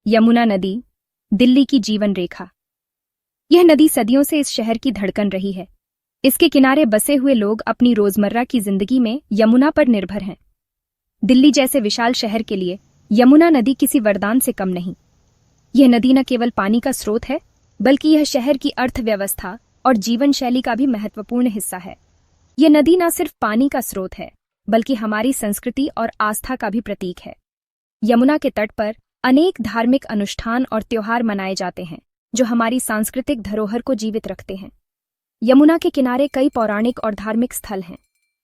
यमुना नदी, दिल्ली की जीवन रेखा। यह नदी सदियों से इस शहर की धड़कन रही है। इसके किनारे बसे हुए लोग अपनी रोजमर्रा की जिंदगी में यमुना पर निर्भर हैं। दिल्ली जैसे विशाल शहर के लिए यमुना नदी किसी वरदान से कम नहीं। यह नदी न केवल पानी का स्रोत है, बल्कि यह शहर की अर्थव्यवस्था और जीवन शैली का भी महत्वपूर्ण हिस्सा है। यह नदी न सिर्फ पानी का स्रोत है, बल्कि हमारी संस्कृति और आस्था का भी प्रतीक है। यमुना के तट पर अनेक धार्मिक अनुष्ठान और त्योहार मनाए जाते हैं, जो हमारी सांस्कृतिक धरोहर को जीवित रखते हैं। यमुना के किनारे कई पौराणिक और धार्मिक स्थल हैं।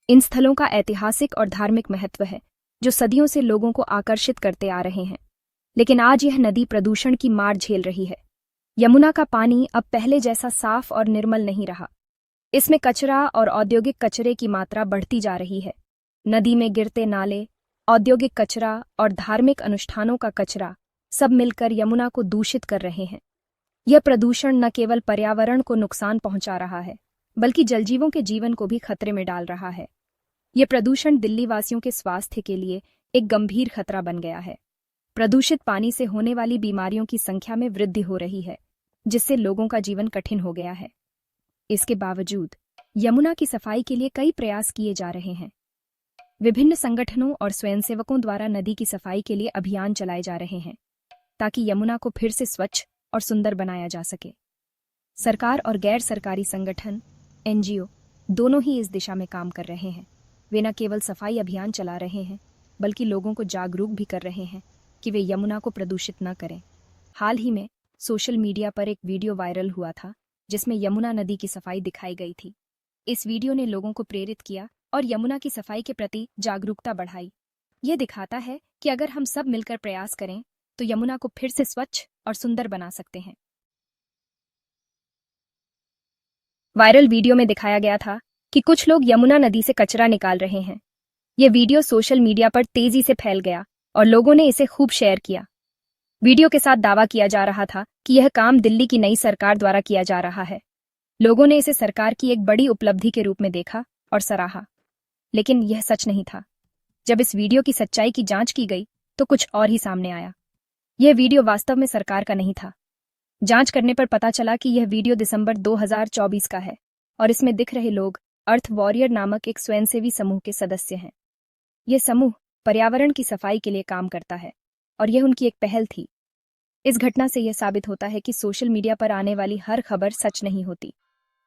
इन स्थलों का ऐतिहासिक और धार्मिक महत्व है, जो सदियों से लोगों को आकर्षित करते आ रहे हैं। लेकिन आज यह नदी प्रदूषण की मार झेल रही है। यमुना का पानी अब पहले जैसा साफ और निर्मल नहीं रहा। इसमें कचरा और औद्योगिक कचरे की मात्रा बढ़ती जा रही है। नदी में गिरते नाले, औद्योगिक कचरा और धार्मिक अनुष्ठानों का कचरा सब मिलकर यमुना को दूषित कर रहे हैं। यह प्रदूषण न केवल पर्यावरण को नुकसान पहुंचा रहा है, बल्कि जलजीवों के जीवन को भी खतरे में डाल रहा है। यह प्रदूषण दिल्ली वासियों के स्वास्थ्य के लिए एक गंभीर खतरा बन गया है। प्रदूषित पानी से होने वाली बीमारियों की संख्या में वृद्धि हो रही है, जिससे लोगों का जीवन कठिन हो गया है। इसके बावजूद यमुना की सफाई के लिए कई प्रयास किए जा रहे हैं। विभिन्न संगठनों और स्वयंसेवकों द्वारा नदी की सफाई के लिए अभियान चलाए जा रहे हैं, ताकि यमुना को फिर से स्वच्छ और सुंदर बनाया जा सके। सरकार और गैर सरकारी संगठन, एनजीओ, दोनों ही इस दिशा में काम कर रहे हैं। वे न केवल सफाई अभियान चला रहे हैं, बल्कि लोगों को जागरूक भी कर रहे हैं कि वे यमुना को प्रदूषित न करें। हाल ही में सोशल मीडिया पर एक वीडियो वायरल हुआ था, जिसमें यमुना नदी की सफाई दिखाई गई थी। इस वीडियो ने लोगों को प्रेरित किया और यमुना की सफाई के प्रति जागरूकता बढ़ाई। यह दिखाता है कि अगर हम सब मिलकर प्रयास करें, तो यमुना को फिर से स्वच्छ और सुंदर बना सकते हैं। वायरल वीडियो में दिखाया गया था कि कुछ लोग यमुना नदी से कचरा निकाल रहे हैं। यह वीडियो सोशल मीडिया पर तेजी से फैल गया और लोगों ने इसे खूब शेयर किया। वीडियो के साथ दावा किया जा रहा था कि यह काम दिल्ली की नई सरकार द्वारा किया जा रहा है। लोगों ने इसे सरकार की एक बड़ी उपलब्धि के रूप में देखा और सराहा। लेकिन यह सच नहीं था। जब इस वीडियो की सच्चाई की जांच की गई, तो कुछ और ही सामने आया। यह वीडियो वास्तव में सरकार का नहीं था। जांच करने पर पता चला कि यह वीडियो दिसंबर 2024 का है और इसमें दिख रहे लोग अर्थ वॉरियर नामक एक स्वयंसेवी समूह के सदस्य हैं। यह समूह पर्यावरण की सफाई के लिए काम करता है और यह उनकी एक पहल थी। इस घटना से यह साबित होता है कि सोशल मीडिया पर आने वाली हर खबर सच नहीं होती।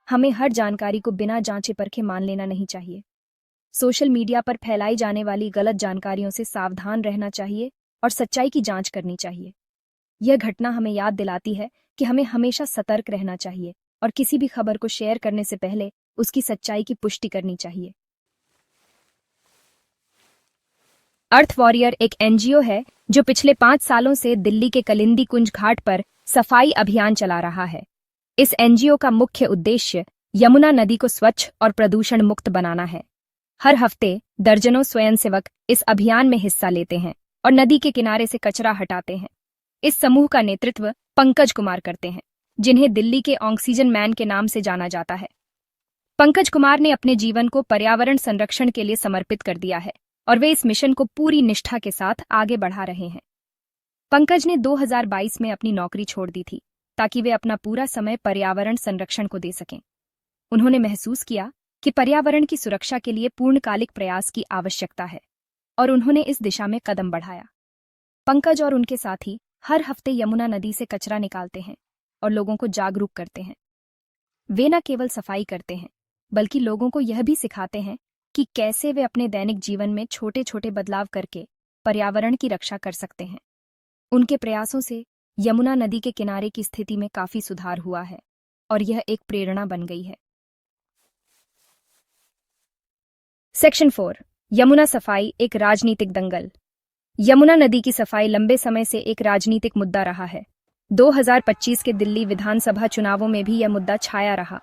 हमें हर जानकारी को बिना जांचे परखे मान लेना नहीं चाहिए। सोशल मीडिया पर फैलाई जाने वाली गलत जानकारियों से सावधान रहना चाहिए और सच्चाई की जांच करनी चाहिए। यह घटना हमें याद दिलाती है कि हमें हमेशा सतर्क रहना चाहिए और किसी भी खबर को शेयर करने से पहले उसकी सच्चाई की पुष्टि करनी चाहिए। अर्थ वॉरियर एक एनजीओ है जो पिछले 5 सालों से दिल्ली के कलिंदी कुंज घाट पर सफाई अभियान चला रहा है। इस एनजीओ का मुख्य उद्देश्य यमुना नदी को स्वच्छ और प्रदूषण मुक्त बनाना है। हर हफ्ते दर्जनों स्वयंसेवक इस अभियान में हिस्सा लेते हैं और नदी के किनारे से कचरा हटाते हैं। इस समूह का नेतृत्व पंकज कुमार करते हैं, जिन्हें दिल्ली के ऑक्सीजन मैन के नाम से जाना जाता है। पंकज कुमार ने अपने जीवन को पर्यावरण संरक्षण के लिए समर्पित कर दिया है और वे इस मिशन को पूरी निष्ठा के साथ आगे बढ़ा रहे हैं। पंकज ने 2022 में अपनी नौकरी छोड़ दी थी, ताकि वे अपना पूरा समय पर्यावरण संरक्षण को दे सकें। उन्होंने महसूस किया कि पर्यावरण की सुरक्षा के लिए पूर्णकालिक प्रयास की आवश्यकता है और उन्होंने इस दिशा में कदम बढ़ाया। पंकज और उनके साथी हर हफ्ते यमुना नदी से कचरा निकालते हैं और लोगों को जागरूक करते हैं। वे न केवल सफाई करते हैं, बल्कि लोगों को यह भी सिखाते हैं कि कैसे वे अपने दैनिक जीवन में छोटे छोटे बदलाव करके पर्यावरण की रक्षा कर सकते हैं। उनके प्रयासों से यमुना नदी के किनारे की स्थिति में काफी सुधार हुआ है और यह एक प्रेरणा बन गई है। सेक्शन 4, यमुना सफाई एक राजनीतिक दंगल। यमुना नदी की सफाई लंबे समय से एक राजनीतिक मुद्दा रहा है। 2025 के दिल्ली विधानसभा चुनावों में भी यह मुद्दा छाया रहा।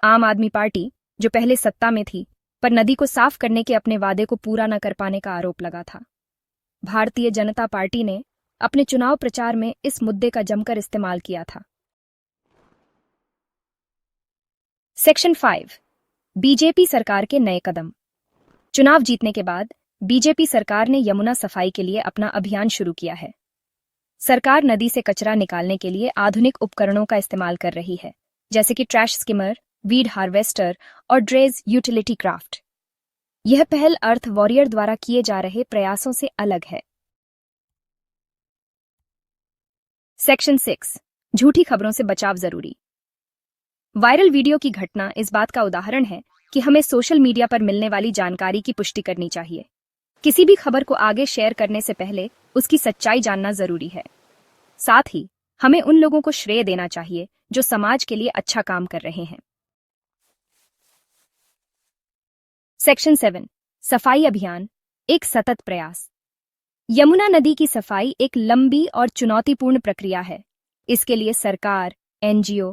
आम आदमी पार्टी, जो पहले सत्ता में थी, पर नदी को साफ करने के अपने वादे को पूरा न कर पाने का आरोप लगा था। भारतीय जनता पार्टी ने अपने चुनाव प्रचार में इस मुद्दे का जमकर इस्तेमाल किया था। सेक्शन 5, बीजेपी सरकार के नए कदम। चुनाव जीतने के बाद बीजेपी सरकार ने यमुना सफाई के लिए अपना अभियान शुरू किया है। सरकार नदी से कचरा निकालने के लिए आधुनिक उपकरणों का इस्तेमाल कर रही है, जैसे कि ट्रैश स्किमर, वीड हार्वेस्टर और ड्रेज यूटिलिटी क्राफ्ट। यह पहल अर्थ वॉरियर द्वारा किए जा रहे प्रयासों से अलग है। सेक्शन 6, झूठी खबरों से बचाव जरूरी। वायरल वीडियो की घटना इस बात का उदाहरण है कि हमें सोशल मीडिया पर मिलने वाली जानकारी की पुष्टि करनी चाहिए। किसी भी खबर को आगे शेयर करने से पहले उसकी सच्चाई जानना जरूरी है। साथ ही हमें उन लोगों को श्रेय देना चाहिए जो समाज के लिए अच्छा काम कर रहे हैं। सेक्शन 7, सफाई अभियान, एक सतत प्रयास। यमुना नदी की सफाई एक लंबी और चुनौतीपूर्ण प्रक्रिया है। इसके लिए सरकार, एनजीओ